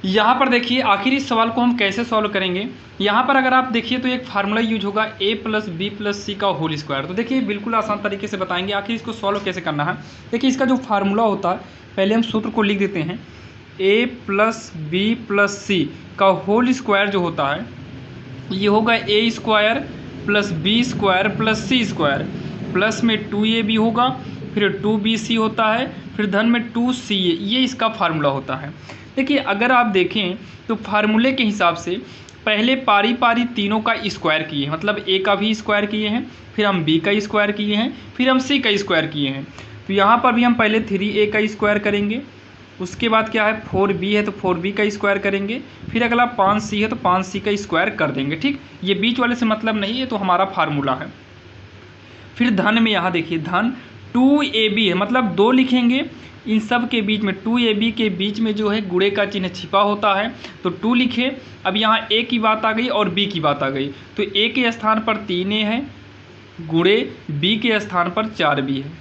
यहाँ पर देखिए आखिर इस सवाल को हम कैसे सॉल्व करेंगे। यहाँ पर अगर आप देखिए तो एक फार्मूला यूज होगा a प्लस बी प्लस सी का होल स्क्वायर। तो देखिए बिल्कुल आसान तरीके से बताएंगे आखिर इसको सॉल्व कैसे करना है। देखिए इसका जो फार्मूला होता है, पहले हम सूत्र को लिख देते हैं। a प्लस बी प्लस सी का होल स्क्वायर जो होता है ये होगा a square plus B square plus C square, plus में 2ab होगा, फिर 2bc होता है, फिर धन में 2ca, ये इसका फार्मूला होता है। देखिए अगर आप देखें तो फार्मूले के हिसाब से पहले पारी पारी तीनों का स्क्वायर किए हैं, मतलब ए का भी स्क्वायर किए हैं, फिर हम बी का स्क्वायर किए हैं, फिर हम सी का स्क्वायर किए हैं। तो यहाँ पर भी हम पहले 3a का स्क्वायर करेंगे, उसके बाद क्या है 4b है तो 4b का स्क्वायर करेंगे, फिर अगला 5c है तो 5c का स्क्वायर कर देंगे। ठीक, ये बीच वाले से मतलब नहीं है, तो हमारा फार्मूला है। फिर धन में यहाँ देखिए धन 2ab है, मतलब 2 लिखेंगे, इन सब के बीच में 2ab के बीच में जो है गुणे का चिन्ह छिपा होता है, तो 2 लिखे। अब यहाँ a की बात आ गई और b की बात आ गई, तो a के स्थान पर 3a है, गुणे b के स्थान पर 4b है,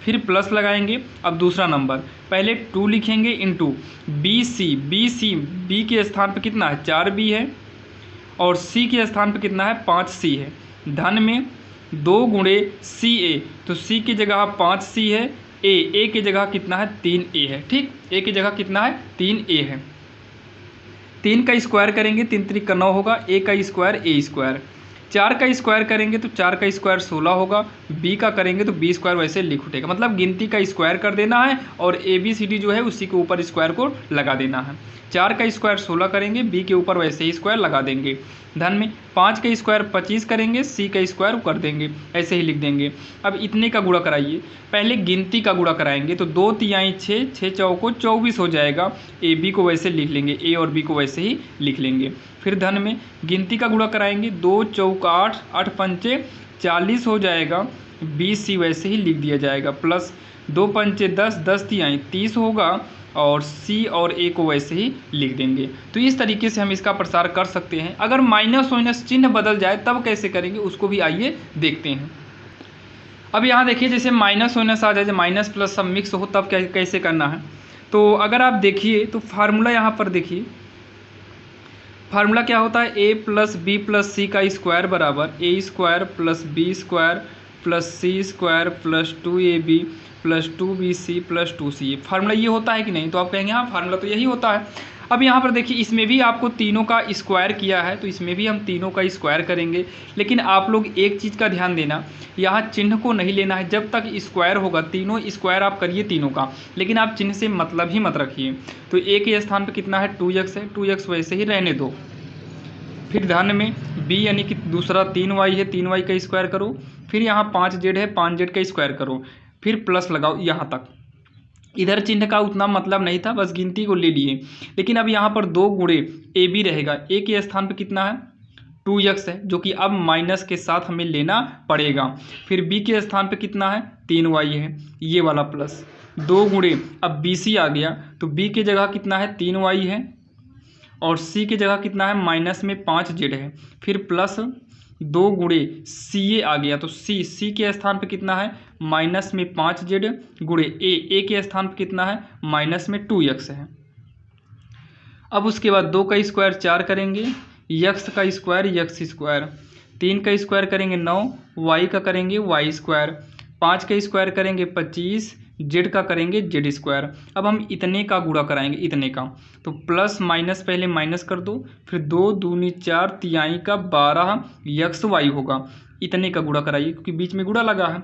फिर प्लस लगाएंगे। अब दूसरा नंबर पहले 2 लिखेंगे इंटू bc b के स्थान पर कितना है 4b है, और c के स्थान पर कितना है 5c है, धन में 2 गुणे ca, तो c की जगह 5c है, a की जगह कितना है 3a है। ठीक, a की जगह कितना है 3a है। 3 का स्क्वायर करेंगे 3 3 का 9 होगा, a का स्क्वायर a स्क्वायर। 4 का स्क्वायर करेंगे तो 4 का स्क्वायर 16 होगा, b का करेंगे तो b स्क्वायर वैसे लिख उठेगा, मतलब गिनती का स्क्वायर कर देना है और ABCD जो है उसी के ऊपर स्क्वायर को लगा देना है। 4 का स्क्वायर 16 करेंगे, b के ऊपर वैसे ही स्क्वायर लगा देंगे। धन में 5 का स्क्वायर 25 करेंगे, c का स्क्वायर कर देंगे, ऐसे ही लिख देंगे। अब इतने का गुणा कराइए, पहले गिनती का गुणा कराएंगे तो 2 तिहाई 6, 6 चौको 24 हो जाएगा, AB को वैसे लिख लेंगे, a और b को वैसे ही लिख लेंगे। फिर धन में गिनती का गुणा कराएंगे, 2 चौका 8, 8 पंचे 40 हो जाएगा, BC वैसे ही लिख दिया जाएगा, प्लस 2 पंचे 10, 10 तिहाई 30 होगा, और C और A को वैसे ही लिख देंगे। तो इस तरीके से हम इसका प्रसार कर सकते हैं। अगर माइनस माइनस चिन्ह बदल जाए तब कैसे करेंगे उसको भी आइए देखते हैं। अब यहाँ देखिए जैसे माइनस माइनस आ जाए, माइनस प्लस सब मिक्स हो तब कैसे करना है। तो अगर आप देखिए तो फार्मूला यहाँ पर देखिए, फार्मूला क्या होता है a प्लस बी प्लस सी का स्क्वायर बराबर a square plus B square plus C square plus 2ab plus 2bc plus 2c। Formula ये होता है कि नहीं, तो आप कहेंगे हाँ फार्मूला तो यही होता है। अब यहाँ पर देखिए इसमें भी आपको तीनों का स्क्वायर किया है, तो इसमें भी हम तीनों का स्क्वायर करेंगे। लेकिन आप लोग एक चीज़ का ध्यान देना, यहाँ चिन्ह को नहीं लेना है, जब तक स्क्वायर होगा तीनों स्क्वायर आप करिए तीनों का, लेकिन आप चिन्ह से मतलब ही मत रखिए। तो a के स्थान पर कितना है 2x है, 2x वैसे ही रहने दो। फिर धन में b यानी कि दूसरा 3y है, 3y का स्क्वायर करो, फिर यहाँ 5z है, 5z का स्क्वायर करो, फिर प्लस लगाओ यहाँ तक। इधर चिन्ह का उतना मतलब नहीं था, बस गिनती को ले लिए। लेकिन अब यहाँ पर 2 गुणे ab रहेगा, a के स्थान पर कितना है 2x है, जो कि अब माइनस के साथ हमें लेना पड़ेगा। फिर b के स्थान पर कितना है 3y है, ये वाला प्लस 2 गुणे अब bc आ गया, तो b की जगह कितना है 3y है, और c की जगह कितना है माइनस में 5z है, फिर प्लस 2 गुणे ca आ गया, तो c के स्थान पे कितना है माइनस में 5z गुणे a के स्थान पे कितना है माइनस में 2x है। अब उसके बाद 2 का स्क्वायर 4 करेंगे, x का स्क्वायर x स्क्वायर, 3 का स्क्वायर करेंगे 9, y का करेंगे y स्क्वायर, 5 का स्क्वायर करेंगे 25, जेड का करेंगे जेड स्क्वायर। अब हम इतने का गुणा कराएंगे, इतने का, तो प्लस माइनस पहले माइनस कर दो, फिर 2 दूनी 4 तिहाई का 12 यक्स वाई होगा, इतने का गुणा कराइए क्योंकि बीच में गुणा लगा है,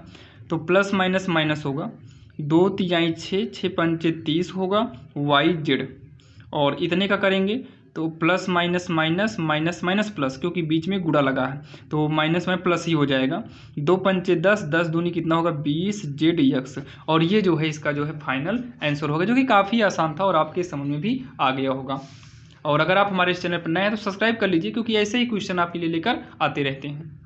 तो प्लस माइनस माइनस होगा, 2 तिहाई 6, 6 पंचे 30 होगा वाई जेड, और इतने का करेंगे तो plus minus minus minus minus plus, क्योंकि बीच में गुणा लगा है तो माइनस में प्लस ही हो जाएगा। 2 पंचे 10, 10 दूनी कितना होगा 20 जेड एक्स, और ये जो है इसका जो है फाइनल आंसर होगा, जो कि काफ़ी आसान था और आपके समझ में भी आ गया होगा। और अगर आप हमारे इस चैनल पर नए हैं तो सब्सक्राइब कर लीजिए, क्योंकि ऐसे ही क्वेश्चन आपके लिए लेकर आते रहते हैं।